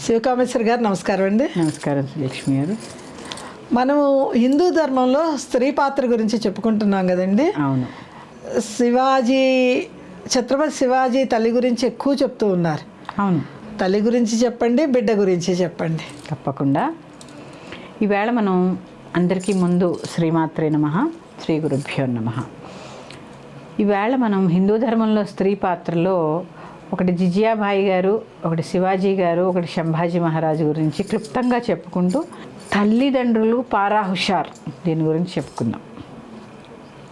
శివకామేశ్వర్ గారు నమస్కారం అండి. నమస్కారం లక్ష్మి గారు. మనము హిందూ ధర్మంలో స్త్రీ పాత్ర గురించి చెప్పుకుంటున్నాం కదండి. అవును. ఛత్రపతి శివాజీ తల్లి గురించి ఎక్కువ చెప్తూ ఉన్నారు. అవును, తల్లి గురించి చెప్పండి, బిడ్డ గురించి చెప్పండి. తప్పకుండా. ఈవేళ మనం అందరికీ ముందు శ్రీమాత్రే నమః, శ్రీ గురుభ్యో నమః. ఈవేళ మనం హిందూ ధర్మంలో స్త్రీ పాత్రలో ఒకటి జిజియాబాయి గారు, ఒకటి శివాజీ గారు, ఒకటి సంభాజీ మహారాజు గురించి క్లుప్తంగా చెప్పుకుంటూ తల్లిదండ్రులు పారా హుషార్ దీని గురించి చెప్పుకుందాం.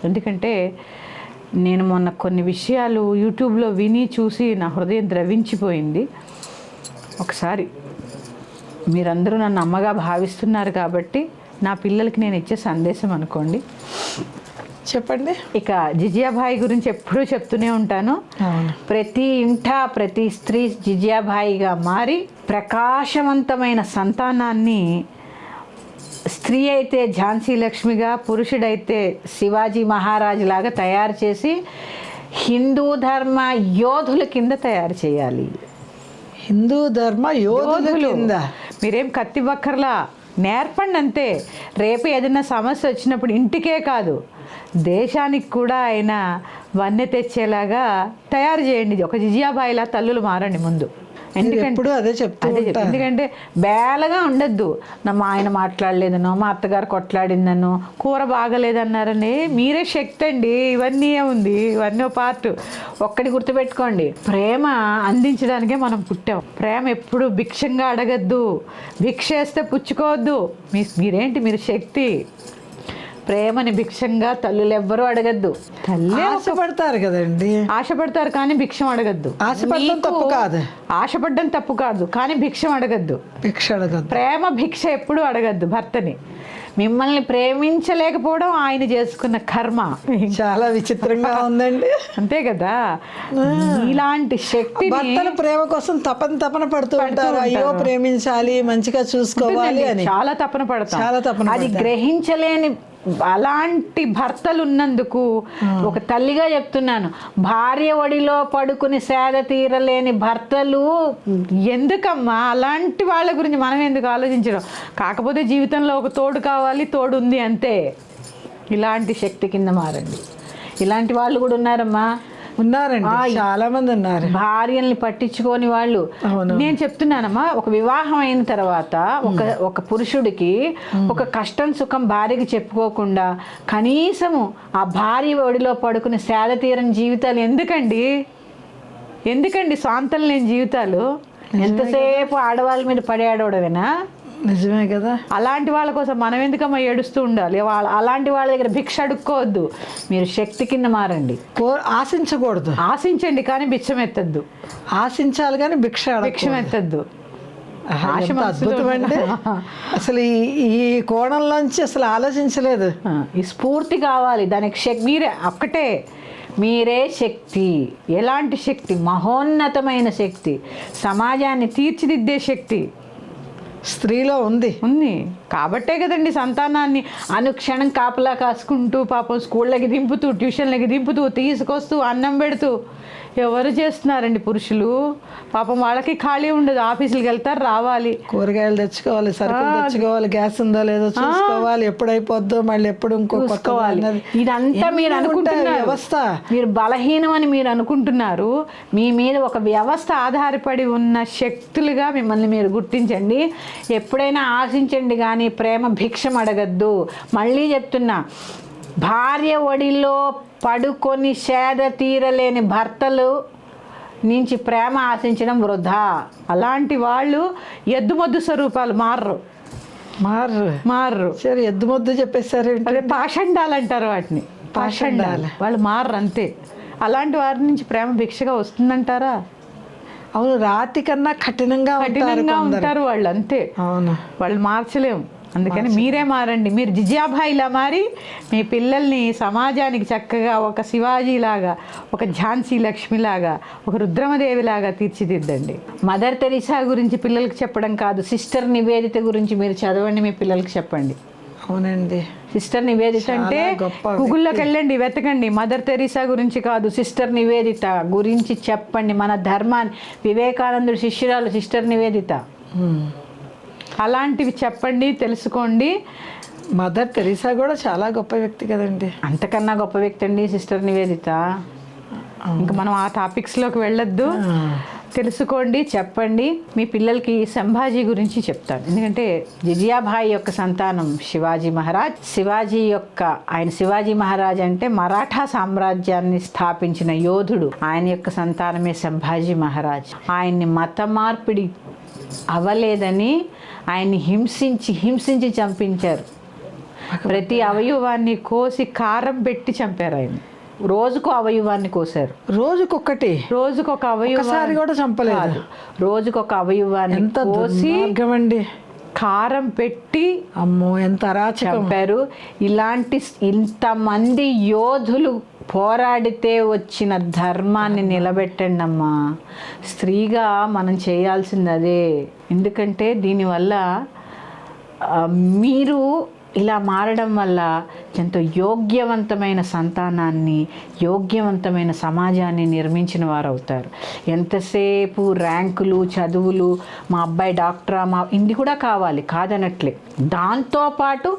ఎందుకంటే నేను మొన్న కొన్ని విషయాలు యూట్యూబ్లో విని చూసి నా హృదయం ద్రవించిపోయింది. ఒకసారి మీరందరూ నన్ను అమ్మగా భావిస్తున్నారు కాబట్టి నా పిల్లలకి నేను ఇచ్చే సందేశం అనుకోండి. చెప్పండి. ఇక జిజియాబాయి గురించి ఎప్పుడూ చెప్తూనే ఉంటాను. ప్రతి ఇంట ప్రతి స్త్రీ జిజియాబాయిగా మారి ప్రకాశవంతమైన సంతానాన్ని, స్త్రీ అయితే ఝాన్సీ లక్ష్మిగా, పురుషుడైతే శివాజీ మహారాజు లాగా తయారు చేసి హిందూ ధర్మ యోధుల కింద తయారు చేయాలి. హిందూ ధర్మ యోధుల కింద మీరేం కత్తి బక్కర్లా నేర్పండి అంతే. రేపు ఏదైనా సమస్య వచ్చినప్పుడు ఇంటికే కాదు దేశానికి కూడా ఆయన వన్నె తెచ్చేలాగా తయారు చేయండి. ఒక జిజియాబాయిలా తల్లులు మారండి ముందు. ఎందుకంటే అదే ఎందుకంటే బేలగా ఉండద్దు. మా ఆయన మాట్లాడలేదనో, మా అత్తగారు కొట్లాడిందనో, కూర బాగలేదన్నారని మీరే శక్తి అండి. ఇవన్నీ ఉంది, ఇవన్నీ పార్ట్. ఒక్కటి గుర్తుపెట్టుకోండి, ప్రేమ అందించడానికే మనం పుట్టాం. ప్రేమ ఎప్పుడు భిక్షంగా అడగద్దు, భిక్ష వేస్తే పుచ్చుకోవద్దు. మీరు శక్తి. ప్రేమని భిక్షంగా తల్లులు ఎవ్వరూ అడగద్దు. తల్లి ఆశపడతారు కదండి, ఆశపడతారు కానీ భిక్షం అడగద్దు. ఆశపడడం తప్పు కాదు, ఆశపడ్డం తప్పు కాదు కానీ భిక్షం అడగద్దు. భిక్ష అడగద్దు. ప్రేమ భిక్ష ఎప్పుడు అడగద్దు భర్తని. మిమ్మల్ని ప్రేమించలేకపోవడం ఆయన చేసుకున్న కర్మ. చాలా విచిత్రంగా ఉందండి. అంతే కదా. ఇలాంటి శక్తి భర్తల ప్రేమ కోసం తపన పడుతూ ఉంటారు. అయ్యో ప్రేమించాలి, మంచిగా చూసుకోవాలి అని చాలా తపన పడతాం. చాలా తపన. అది గ్రహించలేని అలాంటి భర్తలు ఉన్నందుకు ఒక తల్లిగా చెప్తున్నాను, భార్య ఒడిలో పడుకుని సేద తీరలేని భర్తలు ఎందుకమ్మా? అలాంటి వాళ్ళ గురించి మనం ఎందుకు ఆలోచించడం? కాకపోతే జీవితంలో ఒక తోడు కావాలి, తోడు ఉంది అంతే. ఇలాంటి శక్తి కింద మారండి. ఇలాంటి వాళ్ళు కూడా ఉన్నారమ్మా, ఉన్నారండి, చాలా మంది ఉన్నారు. భార్యల్ని పట్టించుకోని వాళ్ళు. నేను చెప్తున్నానమ్మా, ఒక వివాహం అయిన తర్వాత ఒక పురుషుడికి ఒక కష్టం సుఖం భార్యకి చెప్పుకోకుండా కనీసము ఆ భార్య ఒడిలో పడుకుని సేద తీరని జీవితాలు ఎందుకండి స్వాంతం లేని జీవితాలు? ఎంతసేపు ఆడవాళ్ళ మీద పడేడవడమేనా? నిజమే కదా. అలాంటి వాళ్ళ కోసం మనం ఎందుకమ్మా ఏడుస్తూ ఉండాలి? అలాంటి వాళ్ళ దగ్గర భిక్ష అడుక్కోవద్దు. మీరు శక్తి కింద మారండి. ఆశించకూడదు. ఆశించండి కానీ భిక్షం ఎత్తద్దు. ఆశించాలి కానీ భిక్షం ఎత్తద్దు. అద్భుతం అండి. అసలు ఈ కోణంలోంచి అసలు ఆలోచించలేదు. ఈ స్ఫూర్తి కావాలి దానికి. మీరే ఒక్కటే, మీరే శక్తి. ఎలాంటి శక్తి? మహోన్నతమైన శక్తి, సమాజాన్ని తీర్చిదిద్దే శక్తి స్త్రీలో ఉంది. కాబట్టే కదండి సంతానాన్ని అనుక్షణం కాపలా కాసుకుంటూ, పాపం స్కూళ్ళకి దింపుతూ, ట్యూషన్లకి దింపుతూ, తీసుకొస్తూ, అన్నం పెడుతూ ఎవరు చేస్తున్నారండి? పురుషులు. పాపం వాళ్ళకి ఖాళీ ఉండదు. ఆఫీసులకు వెళ్తారు, రావాలి, కూరగాయలు తెచ్చుకోవాలి, సరుకులు తెచ్చుకోవాలి, గ్యాస్ ఉందో లేదో చూసుకోవాలి, ఎప్పుడైపోద్దో మళ్ళీ ఎప్పుడు ఇంకోవాలి. ఇదంతా మీరు అనుకుంటున్నారు వ్యవస్థ. మీరు బలహీనం అని మీరు అనుకుంటున్నారు. మీ మీద ఒక వ్యవస్థ ఆధారపడి ఉన్న శక్తులుగా మిమ్మల్ని మీరు గుర్తించండి. ఎప్పుడైనా ఆశించండి కానీ ప్రేమ భిక్షం అడగద్దు. మళ్ళీ చెప్తున్నా, భార్య ఒడిలో పడుకొని సేద తీరలేని భర్తలు నుంచి ప్రేమ ఆశించడం వృధా. అలాంటి వాళ్ళు ఎద్దుమొద్దు స్వరూపాలు. మారరు. సరే, ఎద్దుమొద్దు చెప్పేశారు. అదే పాషండాలు అంటారు వాటిని. పాషండాలు. వాళ్ళు మారరు అంతే. అలాంటి వారి నుంచి ప్రేమ భిక్షగా వస్తుందంటారా? అవును, రాతి కన్నా కఠినంగా ఉంటారు వాళ్ళు అంతే. అవును, వాళ్ళు మార్చలేము. అందుకని మీరే మారండి. మీరు జిజియాబాయిలా మారి మీ పిల్లల్ని సమాజానికి చక్కగా ఒక శివాజీలాగా, ఒక ఝాన్సీ లక్ష్మిలాగా, ఒక రుద్రమదేవిలాగా తీర్చిదిద్దండి. మదర్ తెరీసా గురించి పిల్లలకి చెప్పడం కాదు, సిస్టర్ నివేదిత గురించి మీరు చదవండి, మీ పిల్లలకి చెప్పండి. అవునండి. సిస్టర్ నివేదిత అంటే గూగుల్లోకి వెళ్ళండి, వెతకండి. మదర్ తెరీసా గురించి కాదు, సిస్టర్ నివేదిత గురించి చెప్పండి. మన ధర్మాన్ని, వివేకానందుడి శిష్యురాలు సిస్టర్ నివేదిత. అలాంటివి చెప్పండి, తెలుసుకోండి. మదర్ తెరీసా కూడా చాలా గొప్ప వ్యక్తి కదండి. అంతకన్నా గొప్ప వ్యక్తి అండి సిస్టర్ నివేదిత. ఇంకా మనం ఆ టాపిక్స్లోకి వెళ్ళొద్దు. తెలుసుకోండి, చెప్పండి. మీ పిల్లలకి సంభాజీ గురించి చెప్తాను. ఎందుకంటే జిజియాబాయి యొక్క సంతానం శివాజీ మహారాజ్. ఆయన శివాజీ మహారాజ్ అంటే మరాఠా సామ్రాజ్యాన్ని స్థాపించిన యోధుడు. ఆయన యొక్క సంతానమే సంభాజీ మహారాజ్. ఆయన్ని మత మార్పిడి అవ్వలేదని ఆయన్ని హింసించి చంపించారు. ప్రతి అవయవాన్ని కోసి కారం పెట్టి చంపారు. ఆయన రోజుకు అవయవాన్ని కోసారు. రోజుకొక అవయవాన్ని కూడా చంపలేదు. రోజుకొక అవయవాన్ని కోసి కారం పెట్టి అమ్మో ఎంత చంపారు. ఇంతమంది యోధులు పోరాడితే వచ్చిన ధర్మాన్ని నిలబెట్టండి అమ్మా. స్త్రీగా మనం చేయాల్సింది అదే. ఎందుకంటే దీనివల్ల మీరు ఇలా మారడం వల్ల ఎంతో యోగ్యవంతమైన సంతానాన్ని, యోగ్యవంతమైన సమాజాన్ని నిర్మించిన వారు అవుతారు. ఎంతసేపు ర్యాంకులు, చదువులు, మా అబ్బాయి డాక్టరా, ఇది కూడా కావాలి కాదనట్లే. దాంతోపాటు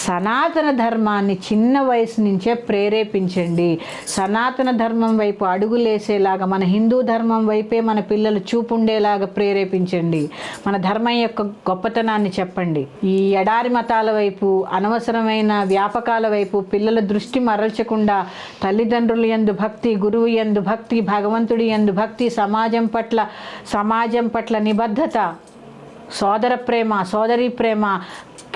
సనాతన ధర్మాన్ని చిన్న వయసు నుంచే ప్రేరేపించండి. సనాతన ధర్మం వైపు అడుగులేసేలాగా, మన హిందూ ధర్మం వైపే మన పిల్లలు చూపుండేలాగా ప్రేరేపించండి. మన ధర్మం యొక్క గొప్పతనాన్ని చెప్పండి. ఈ ఎడారి మతాల వైపు, అనవసరమైన వ్యాపకాల వైపు పిల్లల దృష్టి మరల్చకుండా తల్లిదండ్రులు యందు భక్తి, గురువు యందు భక్తి, భగవంతుడి యందు భక్తి, సమాజం పట్ల నిబద్ధత, సోదర ప్రేమ, సోదరి ప్రేమ,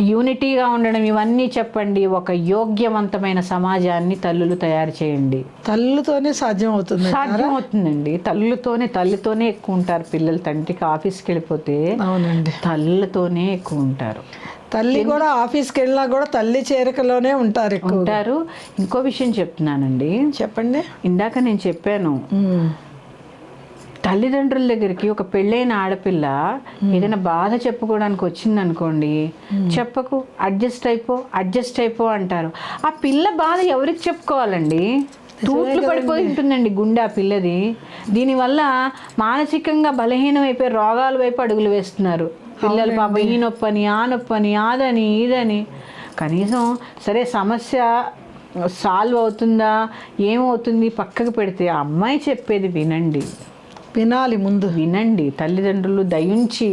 యూనిటీగా ఉండడం, ఇవన్నీ చెప్పండి. ఒక యోగ్యవంతమైన సమాజాన్ని తల్లులు తయారు చేయండి. తల్లుతోనే సాధ్యమవుతుందండి. తల్లితోనే ఎక్కువ ఉంటారు పిల్లలు. తండ్రికి ఆఫీస్కి వెళ్ళిపోతే అవునండి తల్లితోనే ఎక్కువ ఉంటారు. తల్లి కూడా ఆఫీస్కి వెళ్ళినా కూడా తల్లి చేరికలోనే ఉంటారు. ఇంకో విషయం చెప్తున్నానండి. చెప్పండి. ఇందాక నేను చెప్పాను, తల్లిదండ్రుల దగ్గరికి ఒక పెళ్ళైన ఆడపిల్ల ఏదైనా బాధ చెప్పుకోవడానికి వచ్చిందనుకోండి, చెప్పకు, అడ్జస్ట్ అయిపో అంటారు. ఆ పిల్ల బాధ ఎవరికి చెప్పుకోవాలండి? తూట్లు పడిపోయి ఉంటుందండి గుండె ఆ పిల్లది. దీనివల్ల మానసికంగా బలహీనం అయిపోయి రోగాల వైపు అడుగులు వేస్తున్నారు పిల్లలు. పాప ఈ నొప్పని, ఆ నొప్పని, అదని ఇదని. కనీసం సరే సమస్య సాల్వ్ అవుతుందా, ఏమవుతుంది పక్కకు పెడితే ఆ అమ్మాయి చెప్పేది వినాలి, ముందు వినండి. తల్లిదండ్రులు దయించి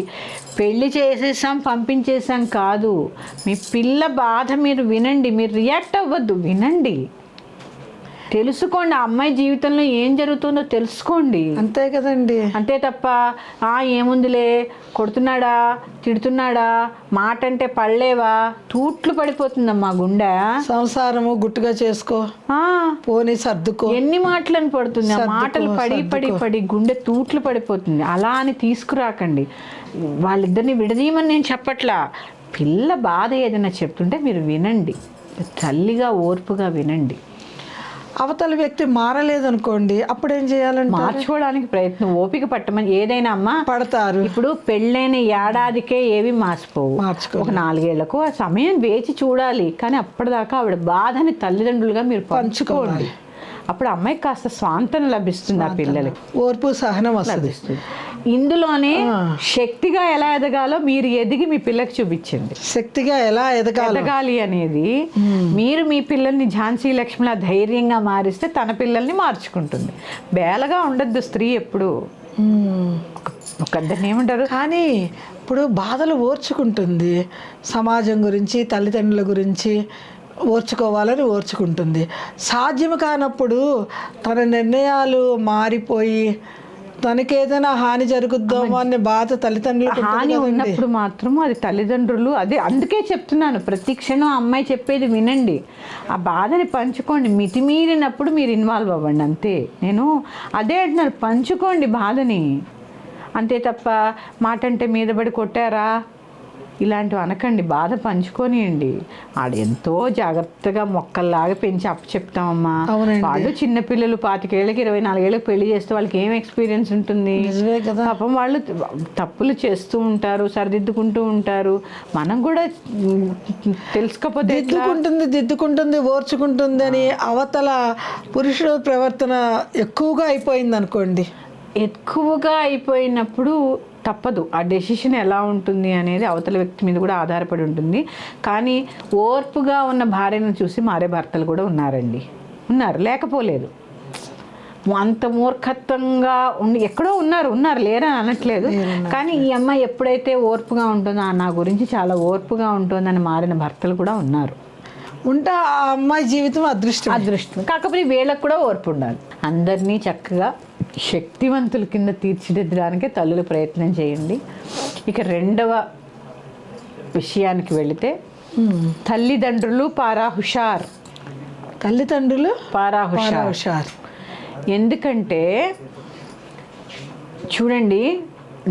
పెళ్లి చేసేసాం పంపించేసాం కాదు, మీ పిల్ల బాధ మీరు వినండి. మీరు రియాక్ట్ అవ్వద్దు, వినండి, తెలుసుకోండి. ఆ అమ్మాయి జీవితంలో ఏం జరుగుతుందో తెలుసుకోండి. అంతే కదండి. అంతే తప్ప ఏముందిలే, కొడుతున్నాడా, తిడుతున్నాడా, మాట అంటే పడలేవా, తూట్లు పడిపోతుందమ్మా గుండె. సంసారము గుట్టుగా చేసుకో, పోనీ సర్దుకో, ఎన్ని మాటలను పడుతుంది. ఆ మాటలు పడి గుండె తూట్లు పడిపోతుంది. అలా అని తీసుకురాకండి. వాళ్ళిద్దరిని విడదీయమని నేను చెప్పట్లా. పిల్ల బాధ ఏదైనా చెప్తుంటే మీరు వినండి, తల్లిగా ఓర్పుగా వినండి. అవతల వ్యక్తి మారలేదనుకోండి, అప్పుడు ఏం చేయాలంటే మార్చుకోవడానికి ప్రయత్నం, ఓపిక పట్టమని. ఏదైనా అమ్మా పడతారు. ఇప్పుడు పెళ్ళైన ఏడాదికే ఏవి మార్చిపోవు, ఒక 4 ఏళ్లకు ఆ సమయం వేచి చూడాలి. కానీ అప్పటిదాకా ఆవిడ బాధని తల్లిదండ్రులుగా మీరు పంచుకోండి. అప్పుడు అమ్మాయికి కాస్త స్వాంతన లభిస్తుంది, ఆ పిల్లలకి ఓర్పు సహనం లభిస్తుంది. ఇందులోనే శక్తిగా ఎలా ఎదగాలో మీరు ఎదిగి మీ పిల్లకి చూపించండి. శక్తిగా ఎలా ఎదగాలి అనేది మీరు మీ పిల్లల్ని ఝాన్సీ లక్ష్మిలా ధైర్యంగా మారిస్తే తన పిల్లల్ని మార్చుకుంటుంది. బేలగా ఉండద్దు స్త్రీ ఎప్పుడు. ఒకద్దరిని ఏమంటారు, కానీ ఇప్పుడు బాధలు ఓర్చుకుంటుంది. సమాజం గురించి, తల్లిదండ్రుల గురించి ఓర్చుకోవాలని ఓర్చుకుంటుంది. సాధ్యం కానప్పుడు తన నిర్ణయాలు మారిపోయి తనకేదైనా హాని జరుగుద్దామో అనే బాధ తల్లిదండ్రులు. హాని ఉన్నప్పుడు మాత్రం అది తల్లిదండ్రులు, అందుకే చెప్తున్నాను, ప్రతి క్షణం అమ్మాయి చెప్పేది వినండి, ఆ బాధని పంచుకోండి. మితిమీరినప్పుడు మీరు ఇన్వాల్వ్ అవ్వండి, అంతే. నేను అదే అంటున్నాను, పంచుకోండి బాధని, అంతే తప్ప మాట అంటే మీద పడి కొట్టారా ఇలాంటివి అనకండి. బాధ పంచుకోనియండి. ఆడ ఎంతో జాగ్రత్తగా మొక్కల్లాగా పెంచి చెప్తామమ్మా. వాళ్ళు చిన్నపిల్లలు 25 ఏళ్ళకి 24 ఏళ్ళకి పెళ్లి చేస్తే వాళ్ళకి ఏం ఎక్స్పీరియన్స్ ఉంటుంది? పాపం వాళ్ళు తప్పులు చేస్తూ ఉంటారు, సరిదిద్దుకుంటూ ఉంటారు. మనం కూడా తెలుసుకోకపోతే దిద్దుకుంటుంది ఓర్చుకుంటుంది అని అవతల పురుషుల ప్రవర్తన ఎక్కువగా అయిపోయింది అనుకోండి. ఎక్కువగా అయిపోయినప్పుడు తప్పదు. ఆ డెసిషన్ ఎలా ఉంటుంది అనేది అవతల వ్యక్తి మీద కూడా ఆధారపడి ఉంటుంది. కానీ ఓర్పుగా ఉన్న భార్యను చూసి మారే భర్తలు కూడా ఉన్నారు, లేకపోలేదు. అంత మూర్ఖత్వంగా ఎక్కడో ఉన్నారు లేరని అనట్లేదు. కానీ ఈ అమ్మాయి ఎప్పుడైతే ఓర్పుగా ఉంటుందో, నా గురించి చాలా ఓర్పుగా ఉంటుందని మారిన భర్తలు కూడా ఉన్నారు. ఉంటే ఆ అమ్మాయి జీవితం అదృష్టం. కాకపోతే వీళ్ళకి కూడా ఓర్పు ఉండాలి. అందరినీ చక్కగా శక్తివంతుల కింద తీర్చిదిద్దడానికే తల్లులు ప్రయత్నం చేయండి. ఇక రెండవ విషయానికి వెళితే, తల్లిదండ్రులు పారా హుషార్. ఎందుకంటే చూడండి,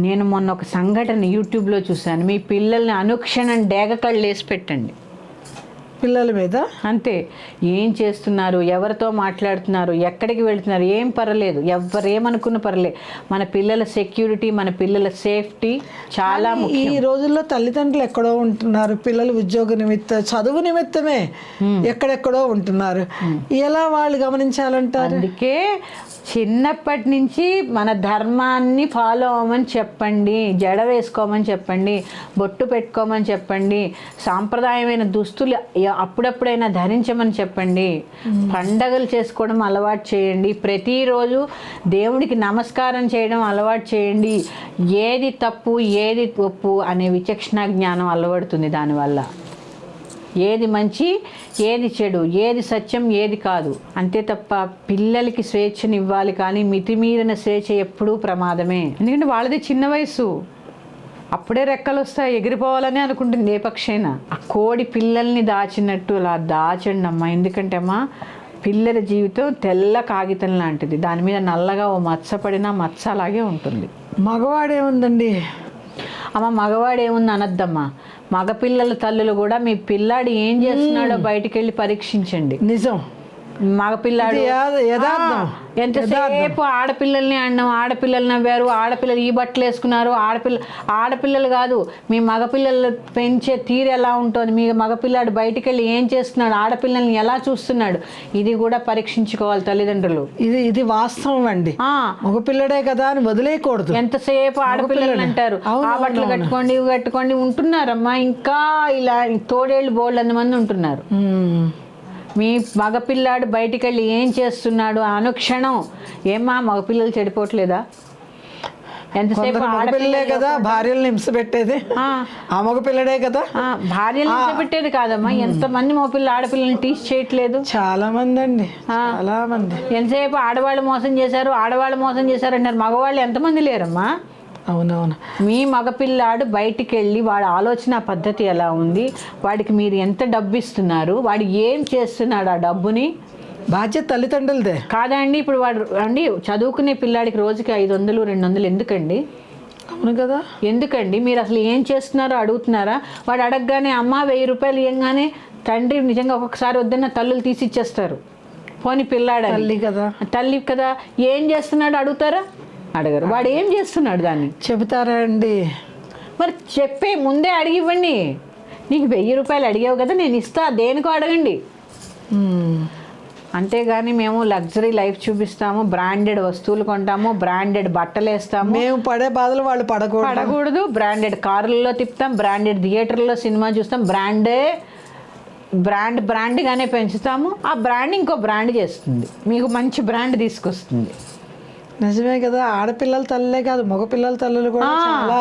నేను మొన్న ఒక సంఘటన యూట్యూబ్లో చూశాను. మీ పిల్లల్ని అనుక్షణం డేగ కళ్ళు వేసి పెట్టండి పిల్లల మీద. అంతే. ఏం చేస్తున్నారు, ఎవరితో మాట్లాడుతున్నారు, ఎక్కడికి వెళ్తున్నారు, ఏం పర్లేదు, ఎవరేమనుకున్న పర్లేదు. మన పిల్లల సెక్యూరిటీ, మన పిల్లల సేఫ్టీ చాలా ముఖ్యం. ఈ రోజుల్లో తల్లిదండ్రులు ఎక్కడో ఉంటున్నారు, పిల్లలు ఉద్యోగ నిమిత్తం, చదువు నిమిత్తమే ఎక్కడెక్కడో ఉంటున్నారు. ఎలా వాళ్ళు గమనించాలంటారు? అందుకే చిన్నప్పటి నుంచి మన ధర్మాన్ని ఫాలో అవ్వమని చెప్పండి, జడ వేసుకోమని చెప్పండి, బొట్టు పెట్టుకోమని చెప్పండి, సాంప్రదాయమైన దుస్తులు అప్పుడప్పుడైనా ధరించమని చెప్పండి, పండగలు చేసుకోవడం అలవాటు చేయండి, ప్రతిరోజు దేవుడికి నమస్కారం చేయడం అలవాటు చేయండి. ఏది తప్పు ఏది ఒప్పు అనే విచక్షణ జ్ఞానం అలవడుతుంది దానివల్ల. ఏది మంచి ఏది చెడు, ఏది సత్యం ఏది కాదు, అంతే తప్ప పిల్లలకి స్వేచ్ఛని ఇవ్వాలి. కానీ మితిమీరిన స్వేచ్ఛ ఎప్పుడూ ప్రమాదమే. ఎందుకంటే వాళ్ళది చిన్న వయసు, అప్పుడే రెక్కలు వస్తాయి, ఎగిరిపోవాలని అనుకుంటుంది ఏ పక్షైనా. ఆ కోడి పిల్లల్ని దాచినట్టు అలా దాచండి అమ్మా. ఎందుకంటే అమ్మా, పిల్లల జీవితం తెల్ల కాగితం లాంటిది, దాని మీద నల్లగా ఓ మచ్చ పడినా మచ్చ అలాగే ఉంటుంది. మగవాడేముందండి అమ్మ, మగవాడేముంది అనద్దమ్మా. మగపిల్లల తల్లులు కూడా మీ పిల్లాడు ఏం చేస్తున్నాడో బయటికి వెళ్ళి పరీక్షించండి. నిజం. మగపిల్లాడు ఎంతసేపు ఆడపిల్లల్ని అన్నాం, ఆడపిల్లలు నవ్వారు, ఆడపిల్లలు ఈ బట్టలు వేసుకున్నారు, ఆడపిల్లలు కాదు, మీ మగపిల్లలు పెంచే తీరు ఎలా ఉంటుంది, మీ మగపిల్లాడు బయటికి వెళ్ళి ఏం చేస్తున్నాడు, ఆడపిల్లల్ని ఎలా చూస్తున్నాడు, ఇది కూడా పరీక్షించుకోవాలి తల్లిదండ్రులు. ఇది వాస్తవం అండి. మగపిల్లడే కదా అని వదిలేయకూడదు. ఎంతసేపు ఆడపిల్లలు అంటారు, ఆ బట్టలు కట్టుకోండి ఇవి కట్టుకోండి ఉంటున్నారమ్మా. ఇంకా ఇలా తోడేళ్ళు బోల్డ్ మంది ఉంటున్నారు. మీ మగపిల్లాడు బయటికి వెళ్ళి ఏం చేస్తున్నాడు అనుక్షణం. ఏమా మగపిల్లలు చెడిపోవట్లేదా? ఎంతసేపు ఆడపిల్లలే కదా భార్యలను హింస పెట్టేది, ఆ మగపిల్లడే కదా. భార్యలు హింస పెట్టేది కాదమ్మా, ఎంతమంది మగపిల్లలు ఆడపిల్లల్ని టీచ్ చేయట్లేదు. చాలా మంది అండి, చాలా మంది. ఎంతసేపు ఆడవాళ్ళు మోసం చేశారు అంటారు, మగవాళ్ళు ఎంతమంది లేరమ్మా. అవునవును. మీ మగపిల్లాడు బయటికి వెళ్ళి వాడి ఆలోచన పద్ధతి ఎలా ఉంది, వాడికి మీరు ఎంత డబ్బు ఇస్తున్నారు, వాడు ఏం చేస్తున్నాడు, ఆ డబ్బుని బాధ్యత తల్లిదండ్రులదే కాదా అండి. ఇప్పుడు వాడు అండి చదువుకునే పిల్లాడికి రోజుకి 500 200 ఎందుకండి? అవును కదా. ఎందుకండి? మీరు అసలు ఏం చేస్తున్నారో అడుగుతున్నారా? వాడు అడగగానే అమ్మ 1000 రూపాయలు ఇవ్వగానే తండ్రి నిజంగా ఒక్కొక్కసారి వద్దన్న తల్లులు తీసి ఇచ్చేస్తారు. పోనీ పిల్లాడు తల్లి కదా ఏం చేస్తున్నాడు అడుగుతారా? అడగరు. వాడు ఏం చేస్తున్నాడు దాన్ని చెబుతారా అండి? మరి చెప్పే ముందే అడిగి ఇవ్వండి. నీకు 1000 రూపాయలు అడిగావు కదా నేను ఇస్తా, దేనికో అడగండి. అంతేగాని మేము లగ్జరీ లైఫ్ చూపిస్తాము, బ్రాండెడ్ వస్తువులు కొంటాము, బ్రాండెడ్ బట్టలు వేస్తాము, మేము పడే బాధలు వాళ్ళు పడకూడదు, బ్రాండెడ్ కార్లలో తిప్పుతాం, బ్రాండెడ్ థియేటర్లో సినిమా చూస్తాం, బ్రాండ్గానే పెంచుతాము. ఆ బ్రాండ్ ఇంకో బ్రాండ్ చేస్తుంది, మీకు మంచి బ్రాండ్ తీసుకొస్తుంది. నిజమే కదా. ఆడపిల్లల తల్లులే కాదు, మగపిల్లల తల్లులు కూడా చాలా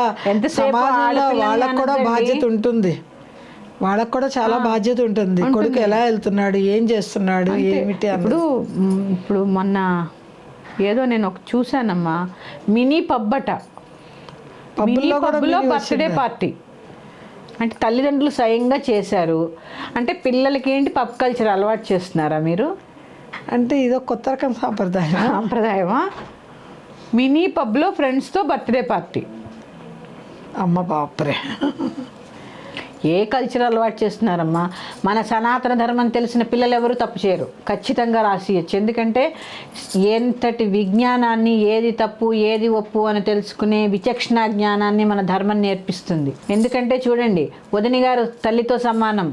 సమాజంలో వాళ్ళకు కూడా బాధ్యత ఉంటుంది. వాళ్ళకు కూడా చాలా బాధ్యత ఉంటుంది. కొడుకు ఎలా వెళ్తున్నాడు, ఏం చేస్తున్నాడు, ఏమిటి. ఇప్పుడు మొన్న ఏదో నేను ఒక చూశానమ్మా, మినీ పబ్బట, పబ్లో బర్త్డే పార్టీ అంటే తల్లిదండ్రులు స్వయంగా చేశారు. అంటే పిల్లలకి ఏంటి పబ్ కల్చర్ అలవాటు చేస్తున్నారా మీరు? అంటే ఇదో కొత్త రకం సాంప్రదాయమా? మినీ పబ్లో ఫ్రెండ్స్తో బర్త్డే పార్టీ. అమ్మ బాప్రే, ఏ కల్చర్ అలవాటు చేస్తున్నారమ్మా? మన సనాతన ధర్మం తెలిసిన పిల్లలు ఎవరు తప్పు చేయరు, ఖచ్చితంగా రాసియచ్చు. ఎందుకంటే ఎంతటి విజ్ఞానాన్ని, ఏది తప్పు ఏది ఒప్పు అని తెలుసుకునే విచక్షణ జ్ఞానాన్ని మన ధర్మం నేర్పిస్తుంది. ఎందుకంటే చూడండి, వదిన గారు తల్లితో సమానం,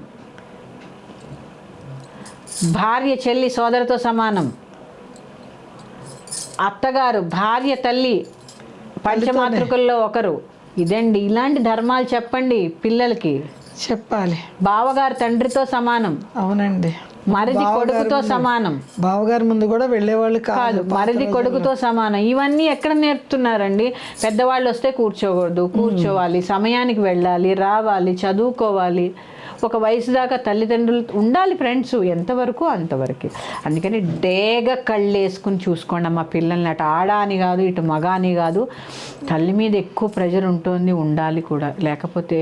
భార్య చెల్లి సోదరితో సమానం, అత్తగారు భార్య తల్లి పంచమాతృకుల్లో ఒకరు ఇదండి. ఇలాంటి ధర్మాలు చెప్పండి పిల్లలకి. చెప్పాలి. బావగారు తండ్రితో సమానం. అవునండి. మరిది కొడుకుతో సమానం. బావగారి ముందు కూడా వెళ్ళేవాళ్ళు కాదు. మరిది కొడుకుతో సమానం. ఇవన్నీ ఎక్కడ నేర్పుతున్నారండి? పెద్దవాళ్ళు వస్తే కూర్చోకూడదు, కూర్చోవాలి, సమయానికి వెళ్ళాలి, రావాలి, చదువుకోవాలి. ఒక వయసు దాకా తల్లిదండ్రులు ఉండాలి ఫ్రెండ్స్, ఎంతవరకు అంతవరకు. అందుకని డేగ కళ్ళు వేసుకుని చూసుకోండి అమ్మ పిల్లల్ని. అటు ఆడ అని కాదు, ఇటు మగ అని కాదు, తల్లి మీద ఎక్కువ ప్రెజర్ ఉంటుంది, ఉండాలి కూడా. లేకపోతే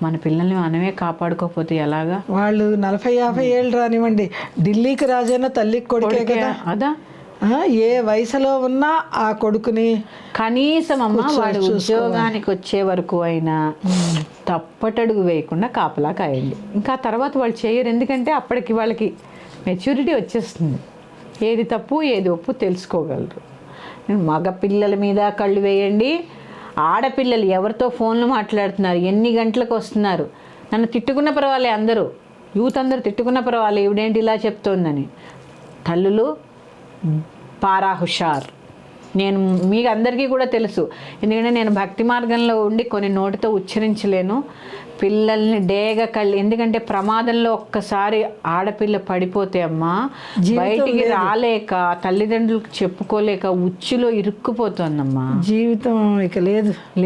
మన పిల్లల్ని మనమే కాపాడుకోకపోతే ఎలాగా? వాళ్ళు 40-50 ఏళ్ళు రానివ్వండి, ఢిల్లీకి రాజైనా తల్లికి కొడుకే కదా. అదా ఏ వయసులో ఉన్నా ఆ కొడుకుని కనీసం అమ్మ వాడు ఉద్యోగానికి వచ్చే వరకు అయినా తప్పటడుగు వేయకుండా కాపలా కాయండి. ఇంకా తర్వాత వాళ్ళు చేయరు, ఎందుకంటే అప్పటికి వాళ్ళకి మెచ్యూరిటీ వచ్చేస్తుంది. ఏది తప్పు ఏది ఒప్పు తెలుసుకోగలరు. మగ పిల్లల మీద కళ్ళు వేయండి. ఆడపిల్లలు ఎవరితో ఫోన్లు మాట్లాడుతున్నారు, ఎన్ని గంటలకు వస్తున్నారు, నన్ను తిట్టుకున్న పర్వాలే, అందరూ యూత్ అందరూ తిట్టుకున్న పర్వాలే, ఇవిడేంటి ఇలా చెప్తోందని. తల్లులు పారా హుషార్. నేను మీకు అందరికీ కూడా తెలుసు, ఎందుకంటే నేను భక్తి మార్గంలో ఉండి కొన్ని నోటితో ఉచ్చరించలేను. పిల్లల్ని డేగ కళ్ళు, ఎందుకంటే ప్రమాదంలో ఒక్కసారి ఆడపిల్ల పడిపోతే అమ్మా బయటికి రాలేక, తల్లిదండ్రులకు చెప్పుకోలేక ఉచ్చులో ఇరుక్కుపోతుందమ్మా. జీవితం ఇక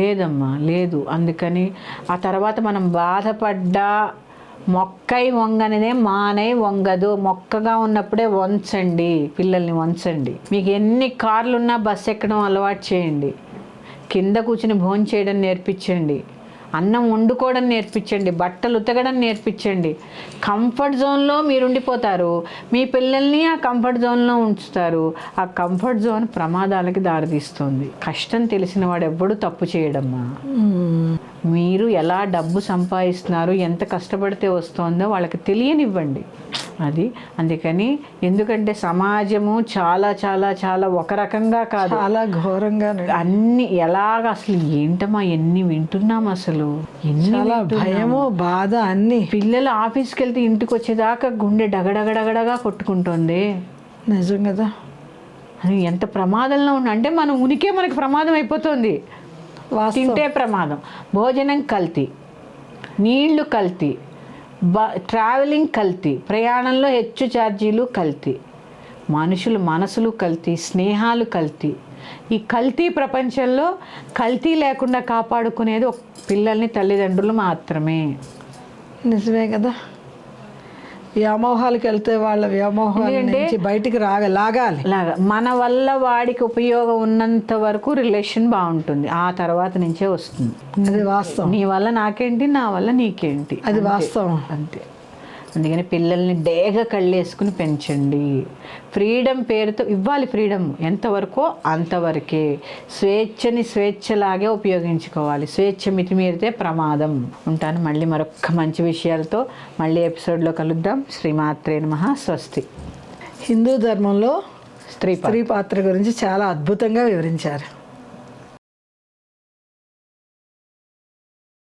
లేదమ్మా, లేదు. అందుకని ఆ తర్వాత మనం బాధపడ్డా మొక్కై వంగనిదే మానై వంగదు. మొక్కగా ఉన్నప్పుడే వంచండి, పిల్లల్ని వంచండి. మీకు ఎన్ని కార్లు ఉన్నా బస్సు ఎక్కడం అలవాటు చేయండి. కింద కూర్చుని భోజనం చేయడం నేర్పించండి. అన్నం వండుకోవడం నేర్పించండి. బట్టలు ఉతకడం నేర్పించండి. కంఫర్ట్ జోన్లో మీరు ఉండిపోతారు, మీ పిల్లల్ని ఆ కంఫర్ట్ జోన్లో ఉంచుతారు. ఆ కంఫర్ట్ జోన్ ప్రమాదాలకి దారితీస్తుంది. కష్టం తెలిసిన వాడు ఎవ్వడూ తప్పు చేయడమ్మా. మీరు ఎలా డబ్బు సంపాదిస్తున్నారు, ఎంత కష్టపడితే వస్తుందో వాళ్ళకి తెలియనివ్వండి. అది అందుకని, ఎందుకంటే సమాజము చాలా చాలా చాలా ఒక రకంగా కాదు, చాలా ఘోరంగా అన్ని ఎలాగ అసలు ఏంటమ్మా ఎన్ని వింటున్నాం, అసలు చాలా భయము బాధ అన్ని. పిల్లలు ఆఫీస్కి వెళ్తే ఇంటికి వచ్చేదాకా గుండె డగడగడగడగా కొట్టుకుంటుంది. నిజం కదా. అది ఎంత ప్రమాదంలో ఉన్నా అంటే మన ఉనికే మనకి ప్రమాదం అయిపోతుంది. తింటే ప్రమాదం, భోజనం కల్తీ, నీళ్లు కల్తీ, ట్రావెలింగ్ కల్తీ, ప్రయాణంలో హెచ్చు ఛార్జీలు కల్తీ, మనుషులు మనసులు కల్తీ, స్నేహాలు కల్తీ. ఈ కల్తీ ప్రపంచంలో కల్తీ లేకుండా కాపాడుకునేది పిల్లల్ని తల్లిదండ్రులు మాత్రమే. నిజమే కదా. వ్యామోహాలకు వెళ్తే వాళ్ళ వ్యామోహాల నుంచి బయటికి లాగాలి. మన వల్ల వాడికి ఉపయోగం ఉన్నంత వరకు రిలేషన్ బాగుంటుంది, ఆ తర్వాత నుంచే వస్తుంది. అది వాస్తవం. నీ వల్ల నాకేంటి, నా వల్ల నీకేంటి, అది వాస్తవం. అంతే. అందుకని పిల్లల్ని డేగ కళ్ళేసుకుని పెంచండి. ఫ్రీడమ్ పేరుతో ఇవ్వాలి. ఫ్రీడమ్ ఎంతవరకో అంతవరకే. స్వేచ్ఛని స్వేచ్ఛలాగే ఉపయోగించుకోవాలి. స్వేచ్ఛ మితిమీరితే ప్రమాదం. ఉంటాను. మళ్ళీ మరొక మంచి విషయాలతో మళ్ళీ ఎపిసోడ్లో కలుద్దాం. శ్రీమాత్రే నమః. స్వస్తి. హిందూ ధర్మంలో స్త్రీ పాత్ర గురించి చాలా అద్భుతంగా వివరించారు.